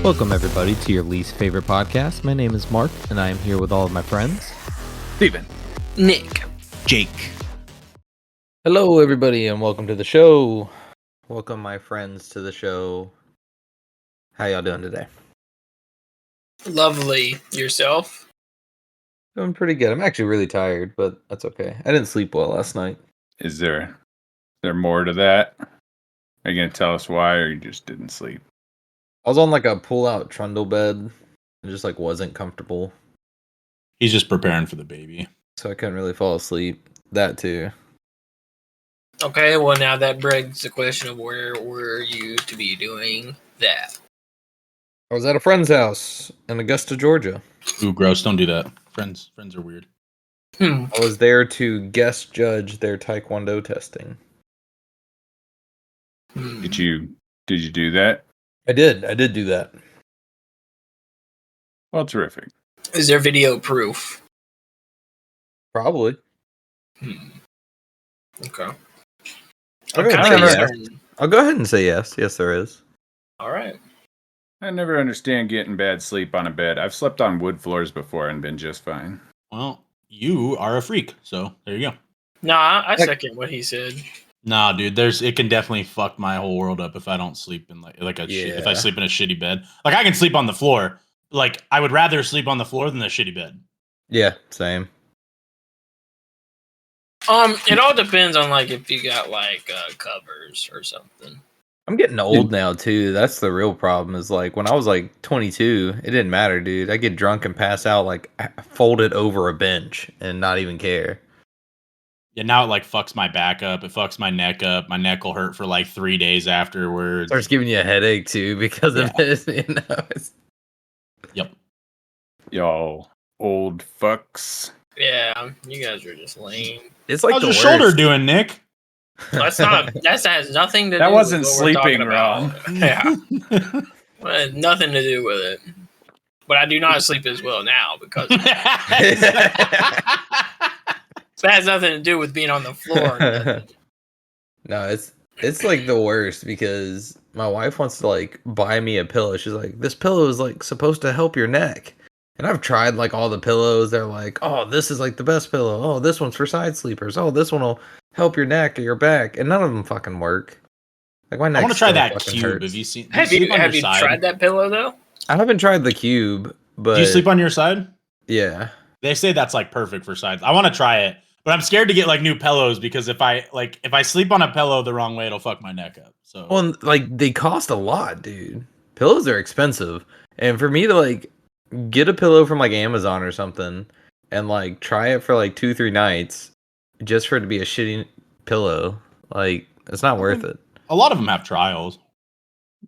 Welcome, everybody, to your least favorite podcast. My name is Mark, and I am here with all of my friends. Steven. Nick. Jake. Hello, everybody, and welcome to the show. Welcome, my friends, to the show. How y'all doing today? Lovely. Yourself? Doing pretty good. I'm actually really tired, but that's okay. I didn't sleep well last night. Is there more to that? Are you going to tell us why, or you just didn't sleep? I was on like a pull-out trundle bed. It just like wasn't comfortable, He's just preparing for the baby. so I couldn't really fall asleep. That too. Okay, well now that begs the question of where were you to be doing that? I was at a friend's house in Augusta, Georgia. Ooh, gross! Don't do that. Friends are weird. I was there to guest judge their Taekwondo testing. Did you do that? I did do that. Well, terrific. Is there video proof? Probably. Okay. I'll I'm go, kind of ahead and say yes. concerned. I'll go ahead and say yes. Yes, there is. All right. I never understand getting bad sleep on a bed. I've slept on wood floors before and been just fine. Well, you are a freak, so there you go. No, I second what he said. Nah, dude, it can definitely fuck my whole world up if I don't sleep in if I sleep in a shitty bed. Like I can sleep on the floor. Like I would rather sleep on the floor than a shitty bed. Yeah, same. It all depends on like if you got like covers or something. I'm getting old now too. That's the real problem. Is like when I was like 22, it didn't matter, dude. I get drunk and pass out like folded over a bench and not even care. Yeah, now it like fucks my back up. It fucks my neck up. My neck will hurt for like 3 days afterwards. Starts giving you a headache too because of it. You know. Yep. Y'all old fucks. Yeah, you guys are just lame. It's like How's the your worst. shoulder doing, Nick? That has nothing to do. That wasn't with what we're sleeping talking about. Yeah, well, it had nothing to do with it. But I do not sleep as well now because that has nothing to do with being on the floor. No, it's like the worst because my wife wants to like buy me a pillow. She's like, this pillow is like supposed to help your neck. And I've tried like all the pillows. They're like, oh, this is like the best pillow. Oh, this one's for side sleepers. Oh, this one will help your neck or your back. And none of them fucking work. Like my neck. I want to try that cube. Hurts. Have you seen? Have you tried that pillow though? I haven't tried the cube, but Do you sleep on your side? Yeah. They say that's like perfect for sides. I want to try it, but I'm scared to get like new pillows because if I sleep on a pillow the wrong way, it'll fuck my neck up. So Well, like they cost a lot, dude. Pillows are expensive, and for me to like get a pillow from like Amazon or something and like try it for like 2-3 nights just for it to be a shitty pillow, like it's not worth it. a lot of them have trials.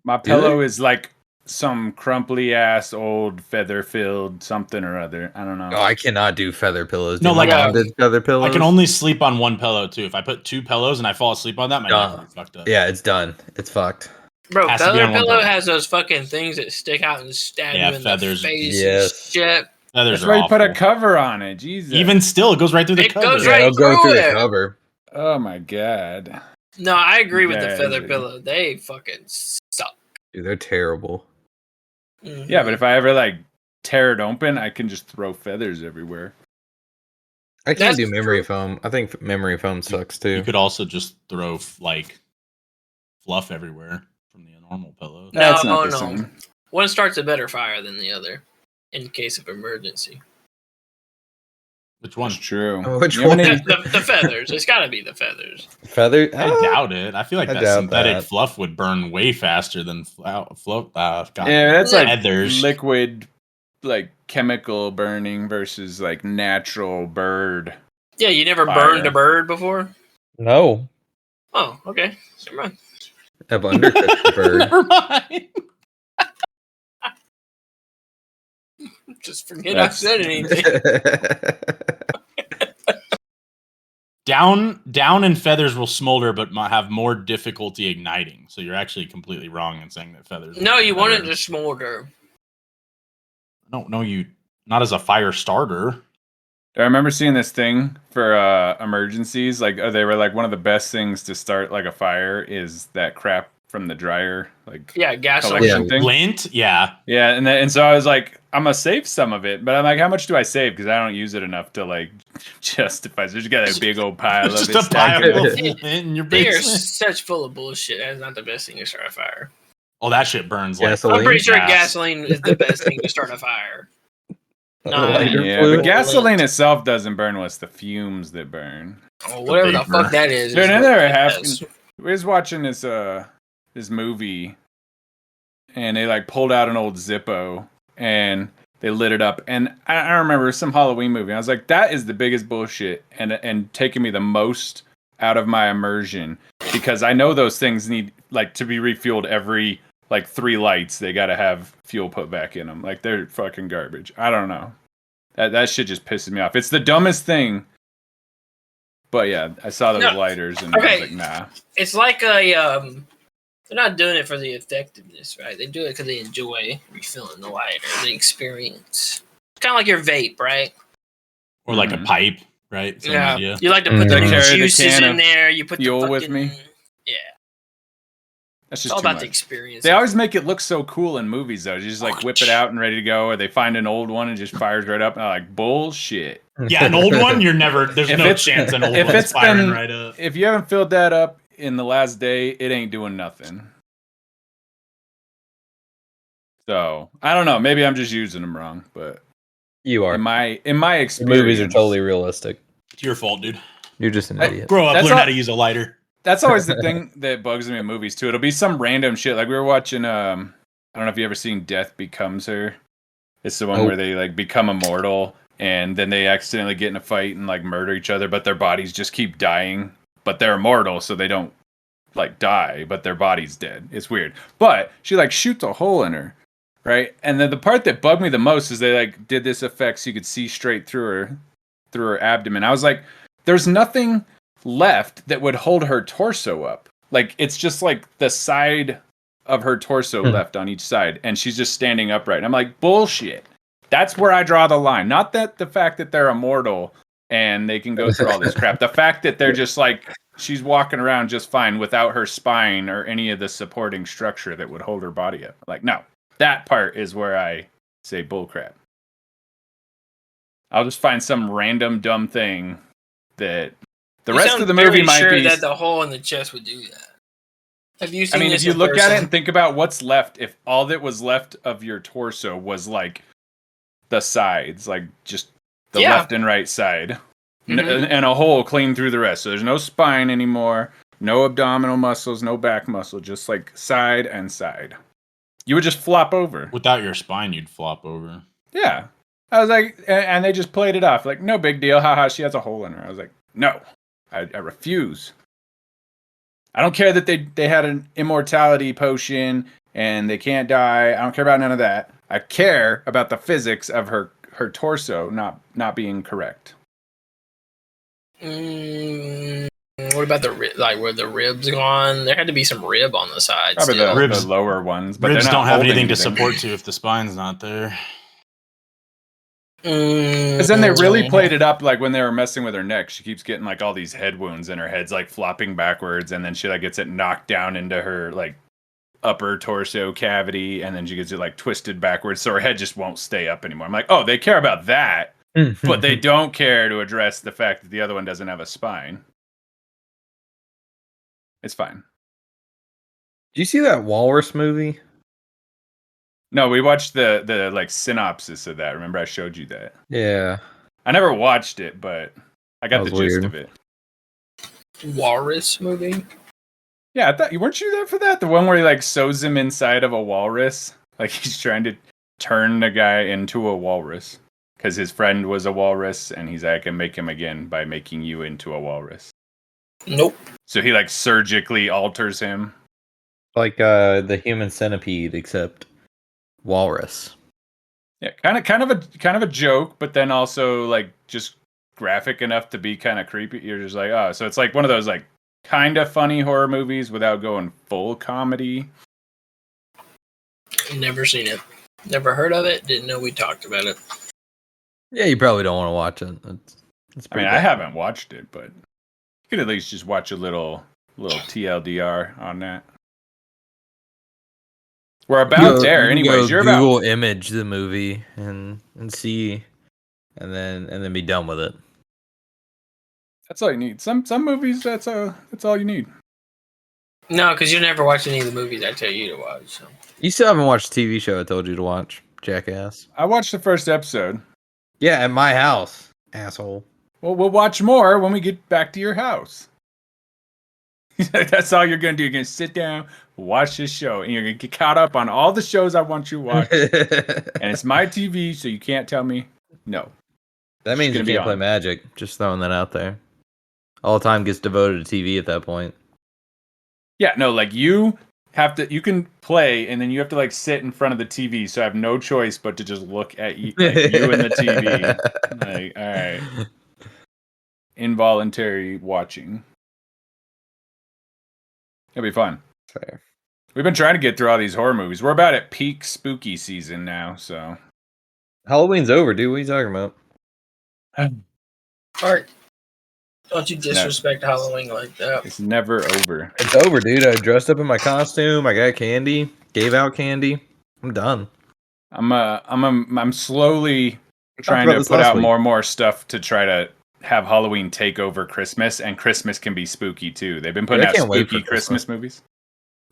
My pillow is like some crumply ass old feather filled something or other. I don't know. Oh, I cannot do feather pillows. No, Dude, like, my mom did feather pillows. I can only sleep on one pillow too. If I put two pillows and I fall asleep on that, my neck will be fucked up. Yeah, it's done. It's fucked. Bro, Has to be feather on one pillow pillow. has those fucking things that stick out and stab Yeah, you in feathers. the face Yes. and shit. Feathers That's are why you put a awful. cover on it. Jesus. Even still, it goes right through the It cover. goes Yeah, right it'll go through through the it. cover. Oh my god. No, I agree with the Yeah, feather dude. pillow. They fucking suck. Dude, they're terrible. Mhm. Yeah, but if I ever like tear it open, I can just throw feathers everywhere. I can't That's do memory true. foam. I think memory foam sucks too. You could also just throw like fluff everywhere from the normal pillow. That's No, not the no. same. One starts a better fire than the other in case of emergency. Which one? That's true. Oh, which You have one? any- The feathers. It's got to be the feathers. Feather? I doubt it. I feel like I that doubt synthetic that. fluff would burn way faster than fluff. Yeah, that's like feathers. liquid, like chemical burning versus like natural bird. Yeah, you never Fire. burned a bird before? No. Oh, okay. Never mind. I've undercooked the bird. Never mind. Just forget That's- I said anything. Down and feathers will smolder, but have more difficulty igniting. So you're actually completely wrong in saying that feathers. No, you want it better. to smolder. No, you not as a fire starter. I remember seeing this thing for emergencies. Like they were like one of the best things to start like a fire is that crap from the dryer, like gasoline. collection thing. Lint, yeah. And so I was like, I'm gonna save some of it, but I'm like, how much do I save? Because I don't use it enough to like justify. So you got a big old pile of Just it a pile stacking of up. lint in your They are basement. such full of bullshit. That's not the best thing to start a fire. Oh, that shit burns like Gasoline? I'm pretty sure gas. gasoline is the best thing to start a fire. Lighter Yeah, fluid? but gasoline itself doesn't burn. It's the fumes that burn. Oh, whatever the vapor. fuck that is. Dude, is I what never it have. does. We was watching this movie, and they like pulled out an old Zippo and they lit it up. And I remember some Halloween movie. I was like, that is the biggest bullshit, and taking me the most out of my immersion, because I know those things need like to be refueled every like 3 lights. They got to have fuel put back in them. Like they're fucking garbage. I don't know. That shit just pisses me off. It's the dumbest thing. But yeah, I saw those lighters and I was like, nah. It's like a they're not doing it for the effectiveness, right? They do it because they enjoy refilling the lighter, the experience. It's kind of like your vape, right? Or like a pipe, right? Same idea. You like to put They the carry the juices can in of there. You put fuel the fucking, with me. Yeah, That's it's just all too about much. the experience. They always make it look so cool in movies, though. You just like whip it out and ready to go, or they find an old one and just fires right up. And I'm like, bullshit. Yeah, an old one, you're never. There's If no it's- chance an old if one's it's firing been- right up. If you haven't filled that up in the last day, it ain't doing nothing. So I don't know. Maybe I'm just using them wrong, but You are. in my The experience, movies are totally realistic. It's your fault, dude. You're just an idiot. Grow up, That's learn all- how to use a lighter. That's always the thing that bugs me in movies too. It'll be some random shit. Like we were watching. I don't know if you ever seen Death Becomes Her. It's the one where they like become immortal and then they accidentally get in a fight and like murder each other, but their bodies just keep dying. But they're immortal, so they don't like die, but their body's dead. It's weird. But she like shoots a hole in her, right? And then the part that bugged me the most is they like did this effect so you could see straight through her abdomen. I was like, there's nothing left that would hold her torso up. Like it's just like the side of her torso left on each side, and she's just standing upright. And I'm like, bullshit. That's where I draw the line. Not that the fact that they're immortal and they can go through all this crap. The fact that they're just like she's walking around just fine without her spine or any of the supporting structure that would hold her body up. Like, no, that part is where I say bullcrap. I'll just find some random dumb thing that the rest of the movie might sure be. that the hole in the chest would do that. Have you seen I mean, this if you in look at it person? and think about what's left, if all that was left of your torso was like the sides, like just the left and right side, and a hole clean through the rest. So there's no spine anymore, no abdominal muscles, no back muscle, just like side and side. You would just flop over. Without your spine, you'd flop over. Yeah. I was like, and they just played it off like, no big deal. Haha, she has a hole in her. I was like, no, I refuse. I don't care that they had an immortality potion and they can't die. I don't care about none of that. I care about the physics of her torso not being correct. What about like where the ribs gone? There had to be some rib on the side. Probably Still. the lower ones, but Ribs they're not don't have holding anything to support to if the spine's not there. Because then they really played it up, like when they were messing with her neck. She keeps getting like all these head wounds, and her head's like flopping backwards, and then she like gets it knocked down into her like upper torso cavity, and then she gets it like twisted backwards, so her head just won't stay up anymore. I'm like, oh, they care about that, but they don't care to address the fact that the other one doesn't have a spine. It's fine. Do you see that Walrus movie? No, we watched the like synopsis of that. Remember, I showed you that. Yeah. I never watched it, but I got the That was gist weird. of it. Walrus movie. Yeah, I thought you weren't you there for that? The one where he like sews him inside of a walrus, like he's trying to turn the guy into a walrus because his friend was a walrus, and he's like, I can make him again by making you into a walrus. Nope. So he like surgically alters him. Like the Human Centipede, except Walrus. Yeah, kind of a joke, but then also like just graphic enough to be kind of creepy. You're just like, oh, so it's like one of those like kind of funny horror movies without going full comedy. Never seen it. Never heard of it. Didn't know we talked about it. Yeah, you probably don't want to watch it. It's I mean, pretty I bad. haven't watched it, but you could at least just watch a little TLDR on that. We're about there, You anyways. go You're about. Google image the movie and see, and then be done with it. That's all you need. Some movies. That's all you need. No, because you never watch any of the movies I tell you to watch. So. You still haven't watched the TV show I told you to watch, jackass. I watched the first episode. Yeah, at my house, asshole. Well, we'll watch more when we get back to your house. That's all you're gonna do. You're gonna sit down, watch this show, and you're gonna get caught up on all the shows I want you to watch. And it's my TV, so you can't tell me no. That means you can't play Magic. Just throwing that out there. All the time gets devoted to TV at that point. Yeah, no, like you have to. You can play, and then you have to like sit in front of the TV. So I have no choice but to just look at you, like, you and the TV. Like, all right, involuntary watching. It'll be fun. Fair. We've been trying to get through all these horror movies. We're about at peak spooky season now, so. Halloween's over, dude. What are you talking about? Art, don't you disrespect Halloween like that. It's never over. It's over, dude. I dressed up in my costume. I got candy. Gave out candy. I'm done. I'm slowly trying to put out more and more stuff to try to have Halloween take over Christmas, and Christmas can be spooky too. They've been putting out spooky Christmas movies.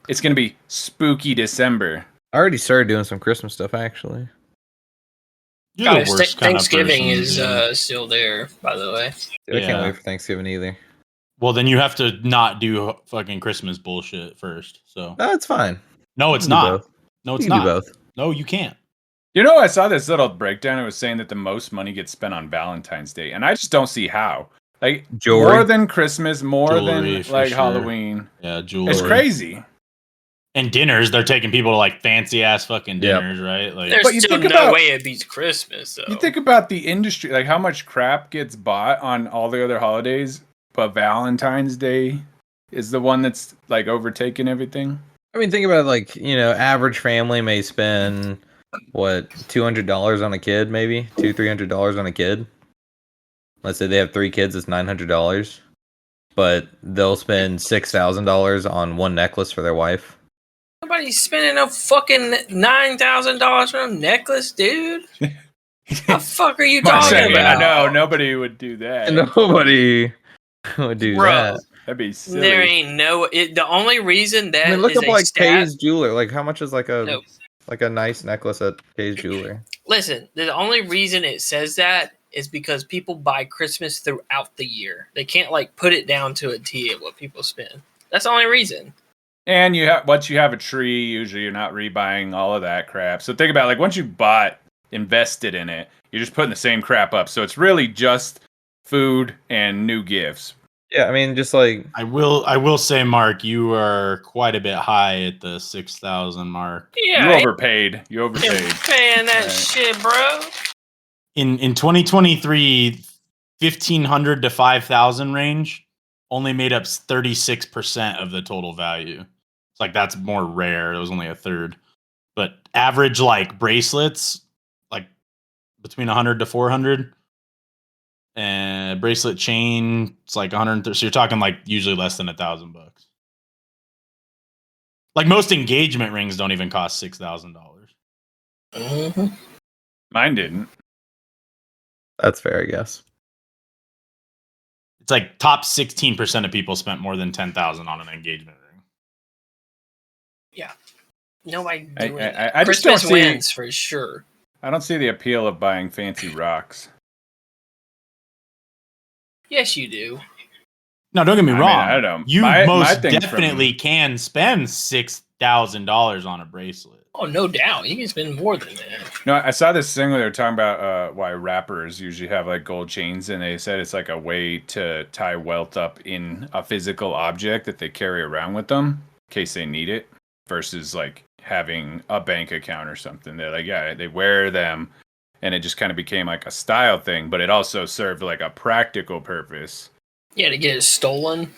It's gonna be spooky December. I already started doing some Christmas stuff, actually. Thanksgiving is still there, by the way. Dude, I can't wait for Thanksgiving either. Well, then you have to not do fucking Christmas bullshit first. So that's fine. No, it's not. No, it's not. Do both. No, you can't. You know, I saw this little breakdown. It was saying that the most money gets spent on Valentine's Day, and I just don't see how. Like more than Christmas, more than like Halloween. Yeah, jewelry. It's crazy. And dinners, they're taking people to like fancy ass fucking dinners, right? Like, there's still no way it beats Christmas. Though. You think about the industry, like how much crap gets bought on all the other holidays, but Valentine's Day is the one that's like overtaking everything. I mean, think about it, like, you know, average family may spend what, $200 on a kid, maybe $300 on a kid. Let's say they have 3 kids, it's $900, but they'll spend $6,000 on one necklace for their wife. Nobody's spending no fucking $9,000 on a necklace, dude. The fuck are you talking about? I know nobody would do that. Nobody would do that. That'd be silly. There ain't no. The only reason that look up like Kay's jeweler. Like, how much is like a nice necklace at Kay's jeweler? Listen, the only reason it says that is because people buy Christmas throughout the year. They can't like put it down to a T at what people spend. That's the only reason. And once you have a tree, usually you're not rebuying all of that crap. So think about, like, once you invested in it, you're just putting the same crap up. So it's really just food and new gifts. Yeah, I mean, just like I will say, Mark, you are quite a bit high at the 6,000 mark. Yeah, you overpaid. Paying that shit, bro. In 2023, 1,500 to 5,000 range only made up 36% of the total value. It's like that's more rare. It was only a third. But average like bracelets, like between 100 to 400. And bracelet chain, it's like 130. So you're talking like usually less than $1,000. Like most engagement rings don't even cost $6,000. Mm-hmm. Mine didn't. That's fair, I guess. It's like top 16% of people spent more than $10,000 on an engagement ring. Yeah, nobody. I just Christmas don't see, wins for sure. I don't see the appeal of buying fancy rocks. Yes, you do. No, don't get me wrong. I don't know. You most definitely can spend $6,000 on a bracelet. Oh, no doubt. You can spend more than that. No, I saw this thing where they were talking about why rappers usually have like gold chains, and they said it's like a way to tie wealth up in a physical object that they carry around with them in case they need it, versus like having a bank account or something. They're like, yeah, they wear them, and it just kind of became like a style thing, but it also served like a practical purpose. Yeah, to get it stolen.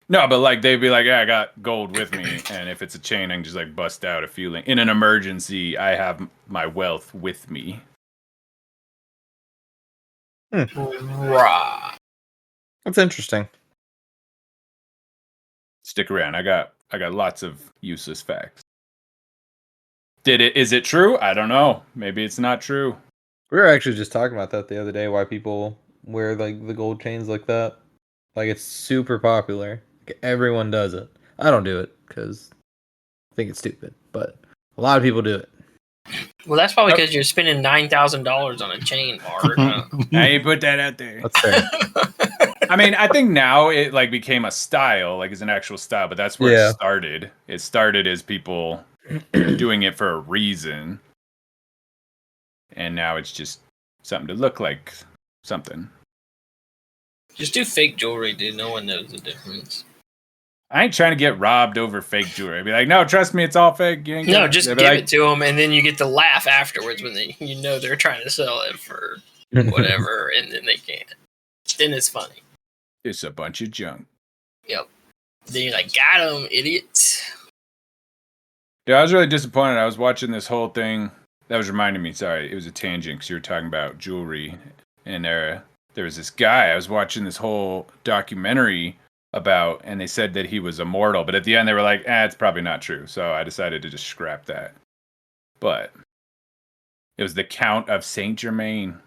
No, but like they'd be like, yeah, I got gold with me, and if it's a chain, I can just like bust out a few. In an emergency, I have my wealth with me. Right. That's interesting. Stick around. I got lots of useless facts. Is it true? I don't know. Maybe it's not true. We were actually just talking about that the other day. Why people wear like the gold chains like that? Like it's super popular. Like, everyone does it. I don't do it because I think it's stupid, but a lot of people do it. Well, that's probably because you're spending $9,000 on a chain, Mark. Now you put that out there. That's fair. I mean, I think now it like became a style, like it's an actual style, but that's where Yeah. it started. It started as people doing it for a reason. And now it's just something to look like something. Just do fake jewelry, dude. No one knows the difference. I ain't trying to get robbed over fake jewelry. I'd be like, no, trust me, it's all fake. You ain't No, gonna-" just They'd give be like, it to them, and then you get to laugh afterwards when they're trying to sell it for whatever, and then they can't. Then it's funny. it's a bunch of junk. Yep. Then you're like, got him, idiots. Dude, I was really disappointed. I was watching this whole thing. That was reminding me, sorry, it was a tangent because you were talking about jewelry. And there was this guy, I was watching this whole documentary about, and they said that he was immortal. But at the end, they were like, it's probably not true. So I decided to just scrap that. But it was the Count of Saint Germain.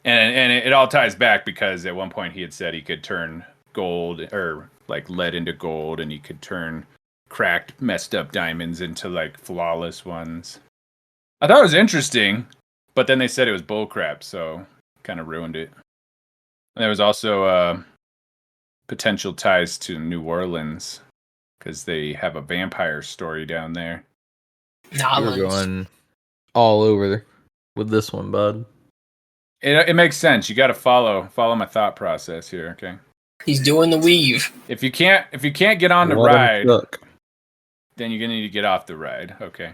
And it all ties back because at one point he had said he could turn gold or like lead into gold, and he could turn cracked, messed up diamonds into like flawless ones. I thought it was interesting, but then they said it was bullcrap, so kind of ruined it. And there was also potential ties to New Orleans because they have a vampire story down there. We're going all over with this one, bud. It makes sense. You got to follow my thought process here, okay? He's doing the weave. If you can't get on the Let 'em ride, cook. then you're gonna need to get off the ride, okay?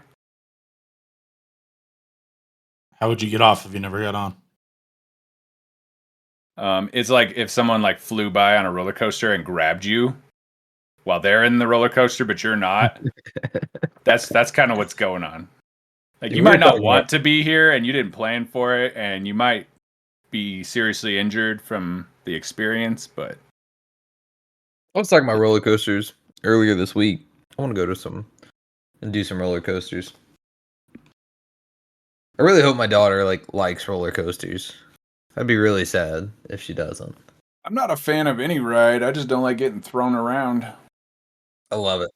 How would you get off if you never got on? It's like if someone like flew by on a roller coaster and grabbed you while they're in the roller coaster, but you're not. That's kind of what's going on. Like you might not want to be here, and you didn't plan for it, and you might be seriously injured from the experience. But I was talking about roller coasters earlier this week. I want to go to some and do some roller coasters. I really hope my daughter likes roller coasters. That'd be really sad if she doesn't. I'm not a fan of any ride. I just don't like getting thrown around. I love it.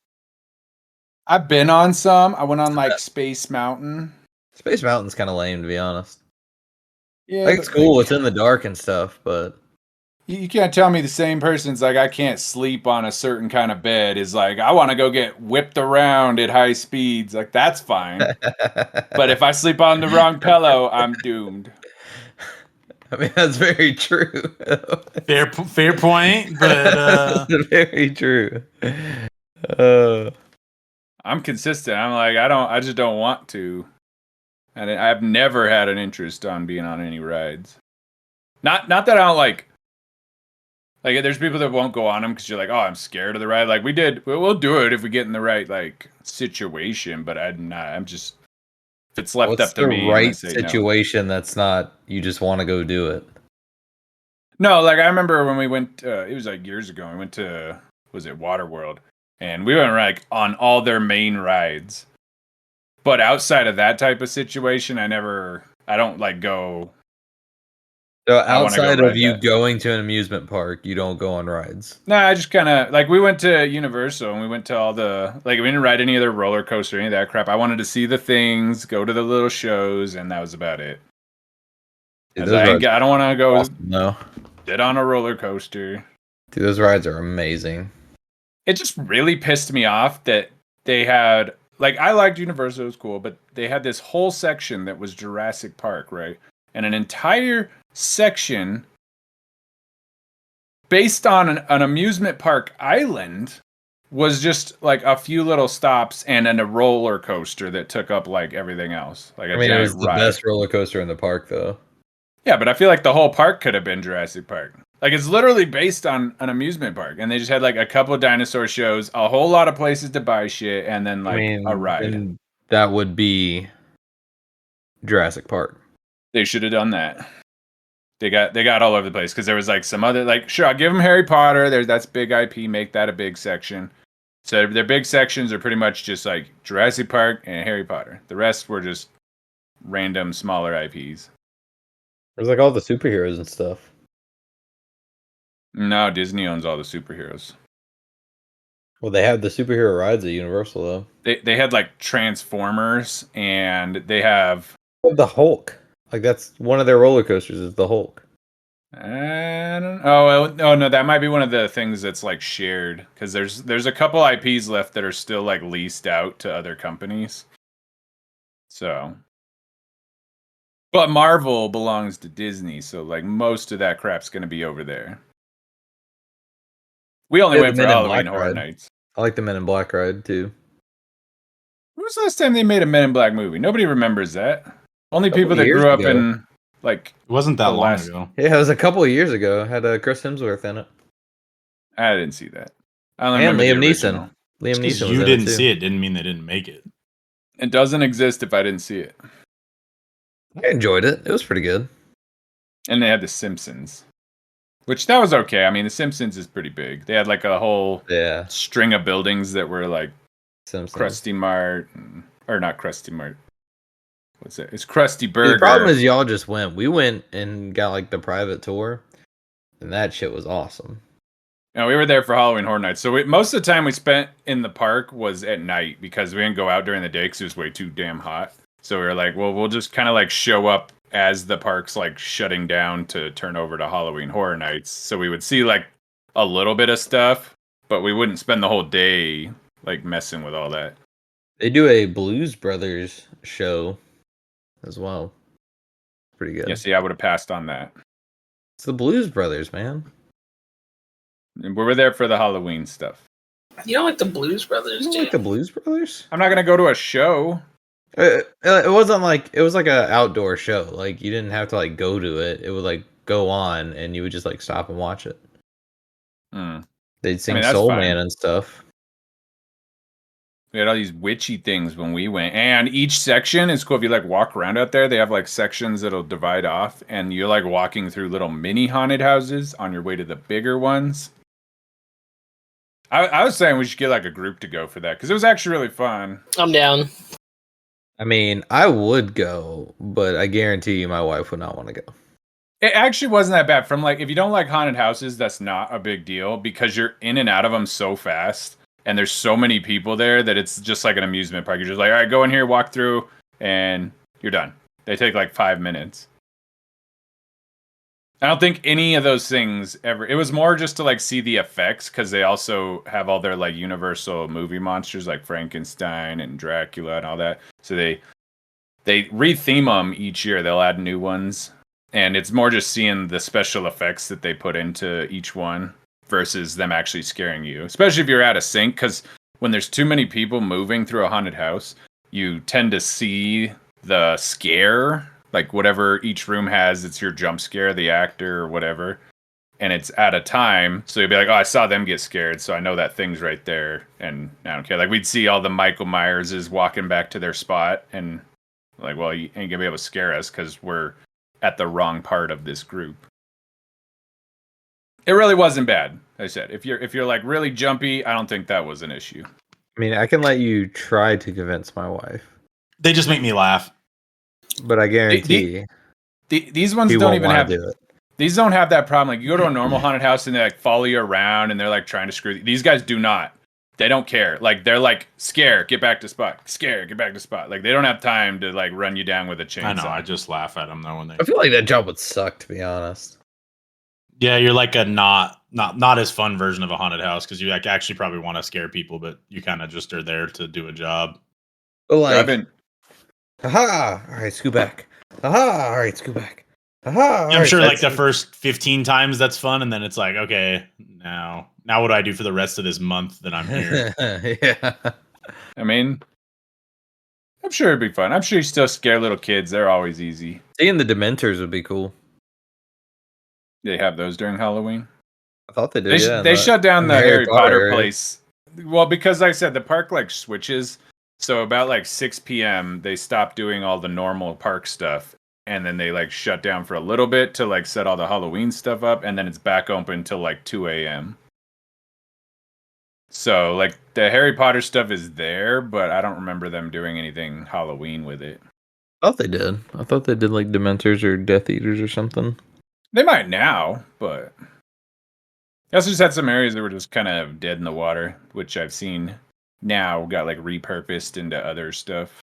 I've been on some. I went on like Space Mountain. Space Mountain's kind of lame, to be honest. Yeah, Like, it's cool. It's in the dark and stuff, but you can't tell me the same person's like, I can't sleep on a certain kind of bed is like, I want to go get whipped around at high speeds. Like, that's fine. But if I sleep on the wrong pillow, I'm doomed. I mean, that's very true. Fair point, but very true. I'm consistent. I'm like, I just don't want to. And I've never had an interest on being on any rides. Not that I don't like there's people that won't go on them because you're like, oh, I'm scared of the ride. Like we'll do it if we get in the right like situation, but I'm not. I'm just, if it's left up to me. What's the right situation that's not, you just want to go do it? No, like I remember when we went, it was like years ago, we went to, was it Waterworld? And we went like on all their main rides. But outside of that type of situation, I don't like go. So outside of you going to an amusement park, you don't go on rides? No, I just kind of, like we went to Universal and we went to all the, like we didn't ride any of their roller coaster, any of that crap. I wanted to see the things, go to the little shows, and that was about it. Dude, I don't want to go no. sit on a roller coaster. Dude, those rides are amazing. It just really pissed me off that they had, like, I liked Universal, it was cool, but they had this whole section that was Jurassic Park, right? And an entire section based on an amusement park island was just like a few little stops and then a roller coaster that took up like everything else. Like I mean, it was the best roller coaster in the park, though. Yeah, but I feel like the whole park could have been Jurassic Park. Like, it's literally based on an amusement park, and they just had like a couple of dinosaur shows, a whole lot of places to buy shit, and then like a ride. And that would be Jurassic Park. They should have done that. They got all over the place because there was like some other, like, sure, I'll give them Harry Potter. That's big IP. Make that a big section. So their big sections are pretty much just like Jurassic Park and Harry Potter. The rest were just random smaller IPs. There's like all the superheroes and stuff. No, Disney owns all the superheroes. Well, they have the superhero rides at Universal though. They had like Transformers, and they have The Hulk. Like that's one of their roller coasters is the Hulk. I don't. Oh no, that might be one of the things that's like shared because there's a couple IPs left that are still like leased out to other companies. So, but Marvel belongs to Disney, so like most of that crap's gonna be over there. We only Yeah, went the for Men in Halloween Black Horror ride. Nights. I like the Men in Black ride too. When was the last time they made a Men in Black movie? Nobody remembers that. Only Couple people that years grew up ago. in like It wasn't that the long last. ago. Yeah, it was a couple of years ago. It had Chris Hemsworth in it. I didn't see that. I only And remember Liam the Neeson. original. Liam Just 'cause Neeson was you in didn't it too. see it didn't mean they didn't make it. It doesn't exist if I didn't see it. I enjoyed it. It was pretty good. And they had The Simpsons, which that was okay. I mean, The Simpsons is pretty big. They had like a whole Yeah. string of buildings that were like Simpsons. Krusty Mart, or not Krusty Mart. What's it? It's Krusty Burger. The problem is y'all just went. We went and got like the private tour, and that shit was awesome. No, we were there for Halloween Horror Nights. So most of the time we spent in the park was at night because we didn't go out during the day because it was way too damn hot. So we were like, well, we'll just kind of like show up as the park's like shutting down to turn over to Halloween Horror Nights. So we would see like a little bit of stuff, but we wouldn't spend the whole day like messing with all that. They do a Blues Brothers show as well. Pretty good. Yeah, see, I would have passed on that. It's the Blues Brothers, man. And we were there for the Halloween stuff. You don't like the Blues Brothers, You don't Jim? like the Blues Brothers? I'm not gonna go to a show. It wasn't like it was like an outdoor show. Like you didn't have to like go to it. It would like go on, and you would just like stop and watch it. They'd sing that's Soul fine. Man and stuff. We had all these witchy things when we went, and each section is cool. If you like walk around out there, they have like sections that'll divide off, and you're like walking through little mini haunted houses on your way to the bigger ones. I was saying we should get like a group to go for that because it was actually really fun. I'm down. I mean, I would go, but I guarantee you my wife would not want to go. It actually wasn't that bad. From like, if you don't like haunted houses, that's not a big deal because you're in and out of them so fast. And there's so many people there that it's just like an amusement park. You're just like, all right, go in here, walk through, and you're done. They take like 5 minutes. I don't think any of those things ever. It was more just to like see the effects because they also have all their like Universal movie monsters like Frankenstein and Dracula and all that. So they retheme them each year. They'll add new ones, and it's more just seeing the special effects that they put into each one versus them actually scaring you, especially if you're out of sync, because when there's too many people moving through a haunted house, you tend to see the scare, like whatever each room has, it's your jump scare, the actor or whatever, and it's at a time, so you'll be like, oh, I saw them get scared, so I know that thing's right there, and I don't care. Like, we'd see all the Michael Myerses walking back to their spot, and like, well, you ain't gonna be able to scare us because we're at the wrong part of this group. It really wasn't bad. Like I said, if you're like really jumpy, I don't think that was an issue. I mean, I can let you try to convince my wife, They just make me laugh. but I guarantee These ones he don't won't even want have to do it. these don't have that problem. Like you go to a normal haunted house and they like follow you around and they're like trying to screw you. These guys do not. They don't care. Like they're like scare, get back to spot. Scare, get back to spot. Like they don't have time to like run you down with a chainsaw. I know. I just laugh at them though when they. I feel like that job would suck, to be honest. Yeah, you're like a not as fun version of a haunted house because you like actually probably want to scare people, but you kind of just are there to do a job. But like, Haha! All right, scoot back. All right, scoot back. I'm sure like the first 15 times that's fun, and then it's like, okay, now what do I do for the rest of this month that I'm here? Yeah. I mean, I'm sure it'd be fun. I'm sure you still scare little kids. They're always easy. Seeing the Dementors would be cool. They have those during Halloween. I thought they did. They shut down the Harry Potter area. place. Well, because like I said, the park like switches. So about like 6 p.m. they stop doing all the normal park stuff, and then they like shut down for a little bit to like set all the Halloween stuff up, and then it's back open till like 2 a.m. So like the Harry Potter stuff is there, but I don't remember them doing anything Halloween with it. I thought they did. I thought they did like Dementors or Death Eaters or something. They might now, but they also just had some areas that were just kind of dead in the water, which I've seen now got like repurposed into other stuff.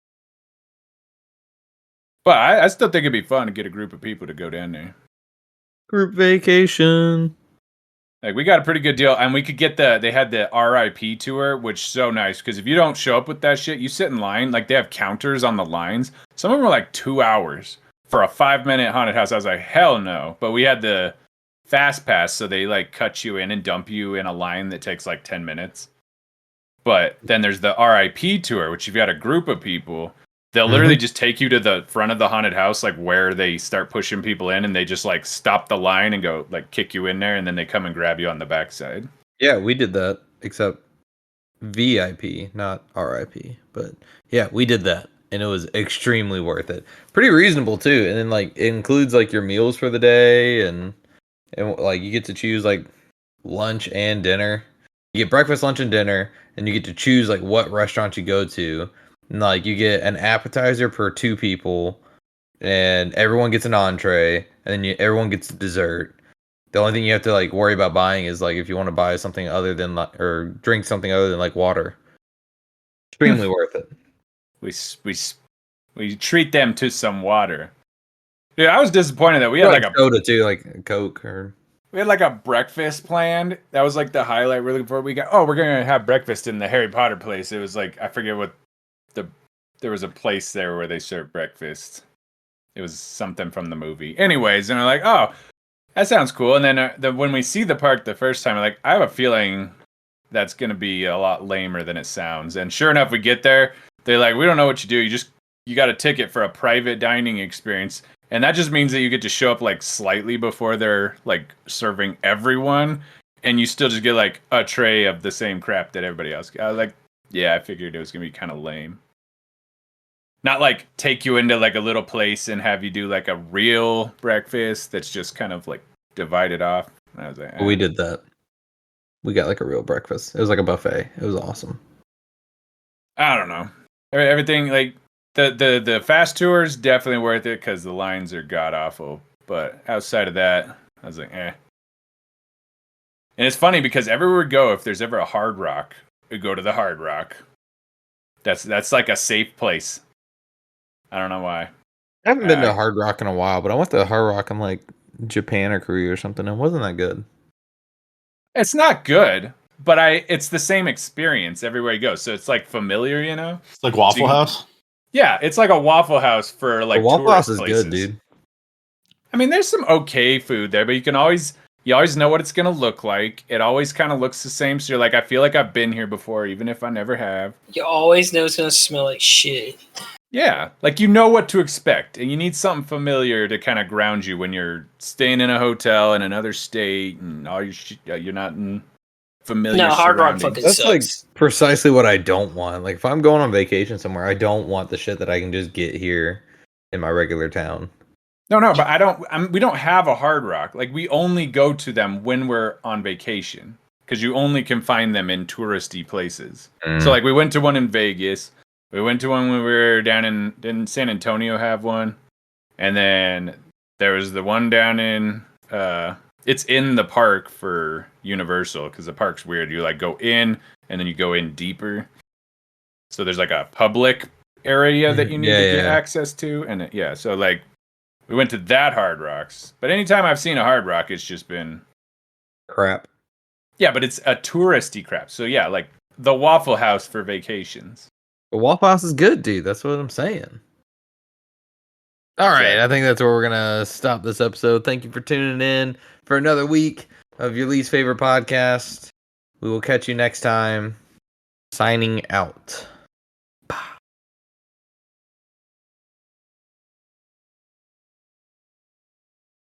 But I still think it'd be fun to get a group of people to go down there. Group vacation. Like we got a pretty good deal, and we could get they had the RIP tour, which is so nice because if you don't show up with that shit, you sit in line. Like they have counters on the lines. Some of them were like 2 hours for a 5-minute haunted house. I was like, hell no. But we had the fast pass, so they like cut you in and dump you in a line that takes like 10 minutes. But then there's the RIP tour, which you've got a group of people. They'll literally just take you to the front of the haunted house, like where they start pushing people in, and they just like stop the line and go like kick you in there, and then they come and grab you on the backside. Yeah, we did that, except VIP, not RIP. But yeah, we did that, and it was extremely worth it. Pretty reasonable too, and then like it includes like your meals for the day, and like you get to choose like lunch and dinner. You get breakfast, lunch, and dinner, and you get to choose like what restaurant you go to. And, like you get an appetizer per 2 people, and everyone gets an entree, and then everyone gets dessert. The only thing you have to like worry about buying is like if you want to buy something other than or drink something other than like water. Extremely worth it. We treat them to some water. Dude, I was disappointed that we had like a soda too, like a Coke or. We had like a breakfast planned. That was like the highlight we're looking for. We're gonna have breakfast in the Harry Potter place. It was like I forget what there was a place there where they served breakfast. It was something from the movie. Anyways, and I'm like, oh, that sounds cool. And then when we see the park the first time, I'm like, I have a feeling that's gonna be a lot lamer than it sounds. And sure enough, we get there. They're like, we don't know what you do. You got a ticket for a private dining experience. And that just means that you get to show up like slightly before they're like serving everyone, and you still just get like a tray of the same crap that everybody else got. I was like, yeah, I figured it was gonna be kind of lame. Not like take you into like a little place and have you do like a real breakfast that's just kind of like divided off. And I was like, We did that. We got like a real breakfast. It was like a buffet. It was awesome. I don't know. Everything like. The fast tours definitely worth it because the lines are god awful. But outside of that, I was like, eh. And it's funny because everywhere we go, if there's ever a Hard Rock, we go to the Hard Rock. That's like a safe place. I don't know why. I haven't been to Hard Rock in a while, but I went to Hard Rock in like Japan or Korea or something. It wasn't that good. It's not good, but it's the same experience everywhere you go. So it's like familiar, you know? It's like Waffle House? Yeah, it's like a Waffle House for like Waffle House is places. good, dude. I mean, there's some okay food there, but you always know what it's gonna look like. It always kind of looks the same, so you're like, I feel like I've been here before, even if I never have. You always know it's gonna smell like shit. Yeah, like you know what to expect, and you need something familiar to kind of ground you when you're staying in a hotel in another state, and all you're not in familiar. No, Hard Rock fucking That's sucks. like precisely what I don't want. Like if I'm going on vacation somewhere, I don't want the shit that I can just get here in my regular town. No, but we don't have a Hard Rock. Like we only go to them when we're on vacation because you only can find them in touristy places. So like we went to one in Vegas. We went to one when we were down didn't San Antonio have one? And then there was the one down in it's in the park for Universal because the park's weird. You like go in and then you go in deeper. So there's like a public area that you need to get access to, and so like we went to that Hard Rocks. But anytime I've seen a Hard Rock, it's just been crap. Yeah, but it's a touristy crap. So yeah, like the Waffle House for vacations. But Waffle House is good, dude. That's what I'm saying. All right, I think that's where we're gonna stop this episode. Thank you for tuning in for another week of your least favorite podcast. We will catch you next time. Signing out.